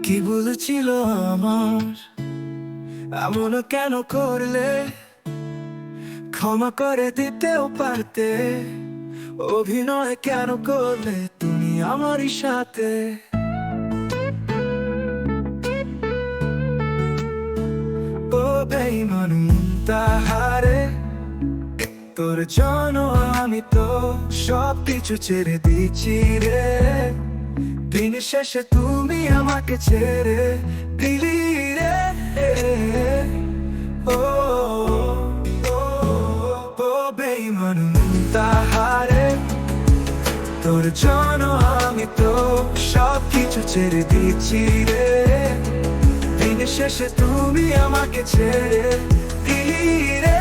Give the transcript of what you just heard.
কি বলেছিল আমার, এমন কেন করলে? ক্ষমা করে দিতেও পারতে, অভিনয় কেন করলে তুমি আমারই সাথে? ও বেঈমান তাহারে, তোর জন্য আমি তো সবকিছু ছেড়ে দিচ্ছি রে। দিন শেষে তুমি আমাকে ছেড়ে দিলি রে। ও ও ও বেঈমান তাহারে, তোর জন্য আমি তো সবকিছু ছেড়ে দিচ্ছি রে। দিন শেষে তুমি আমাকে ছেড়ে দিলি রে।